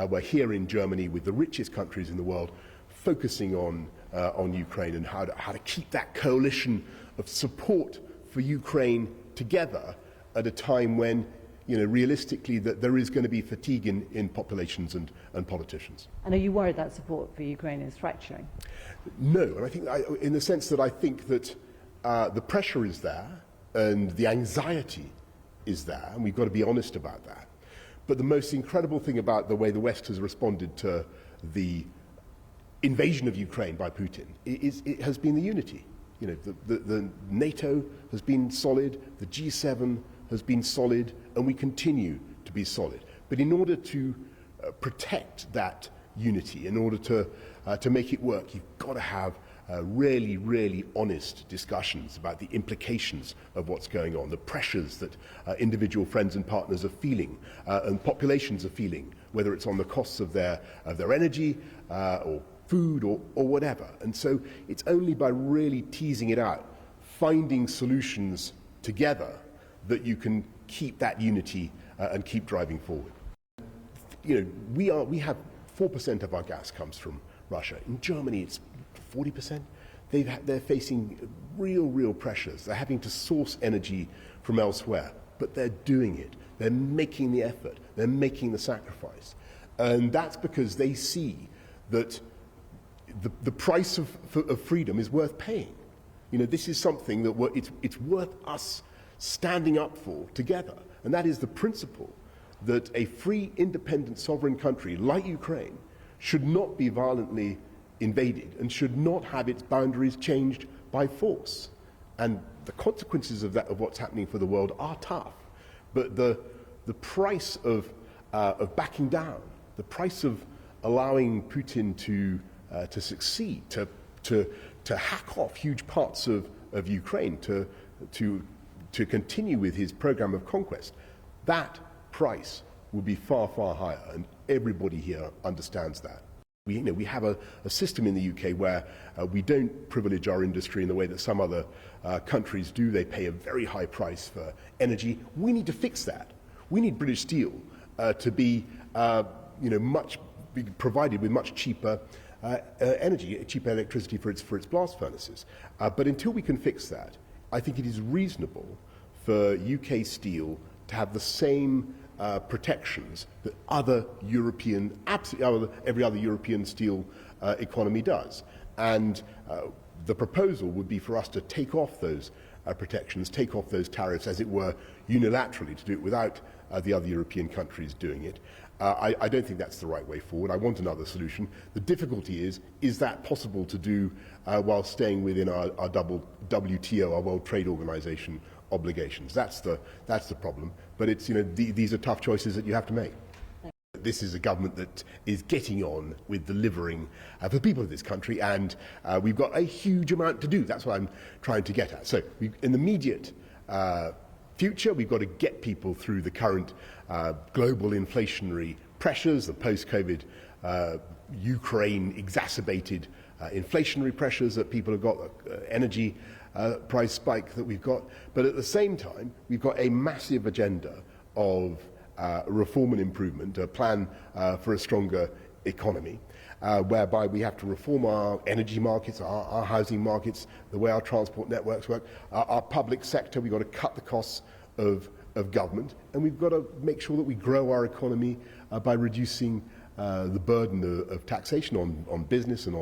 we're here in Germany with the richest countries in the world focusing on Ukraine and how to keep that coalition of support for Ukraine together at a time when, realistically, that there is going to be fatigue in populations and politicians. And are you worried that support for Ukraine is fracturing? No, and I think, in the sense that I think that the pressure is there and the anxiety is there, and we've got to be honest about that. But the most incredible thing about the way the West has responded to the invasion of Ukraine by Putin it has been the unity. The NATO has been solid, the G7 has been solid, and we continue to be solid. But in order to protect that unity, in order to make it work, you've got to have really, really honest discussions about the implications of what's going on, the pressures that individual friends and partners are feeling, and populations are feeling, whether it's on the costs of their energy or food or whatever. And so it's only by really teasing it out, finding solutions together, that you can keep that unity and keep driving forward. We have 4% of our gas comes from Russia. In Germany, it's 40%. They're facing real pressures. They're having to source energy from elsewhere, but they're doing it. They're making the effort. They're making the sacrifice. And that's because they see that the price of freedom is worth paying. This is something that it's worth us standing up for together. And that is the principle that a free, independent, sovereign country like Ukraine should not be violently invaded and should not have its boundaries changed by force. And the consequences of what's happening for the world are tough. But the price of backing down, the price of allowing Putin to succeed, to hack off huge parts of Ukraine, to continue with his program of conquest, that price will be far higher, and everybody here understands that. We have a system in the UK where we don't privilege our industry in the way that some other countries do. They pay a very high price for energy. We need to fix that. We need British Steel to be provided with much cheaper energy, cheaper electricity for its blast furnaces. But until we can fix that, I think it is reasonable for UK steel to have the same protections that every other European steel economy does. And the proposal would be for us to take off those protections, take off those tariffs, as it were, unilaterally, to do it without the other European countries doing it. I don't think that's the right way forward. I want another solution. The difficulty is that possible to do while staying within our WTO, our World Trade Organization, obligations? That's the problem. But it's, these are tough choices that you have to make. This is a government that is getting on with delivering for the people of this country, and we've got a huge amount to do. That's what I'm trying to get at. So in the immediate future, we've got to get people through the current global inflationary pressures, the post-COVID Ukraine exacerbated inflationary pressures that people have got, energy price spike that we've got. But at the same time, we've got a massive agenda of reform and improvement, a plan for a stronger economy, whereby we have to reform our energy markets, our housing markets, the way our transport networks work, our public sector. We've got to cut the costs of government, and we've got to make sure that we grow our economy by reducing the burden of taxation on business and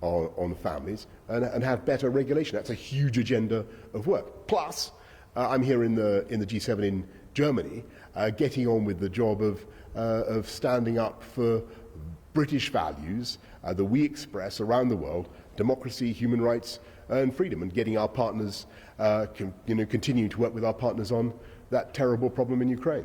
on families, and have better regulation. That's a huge agenda of work. Plus, I'm here in the G7 in Germany, getting on with the job of standing up for British values that we express around the world: democracy, human rights, and freedom, and getting our partners, continuing to work with our partners on that terrible problem in Ukraine.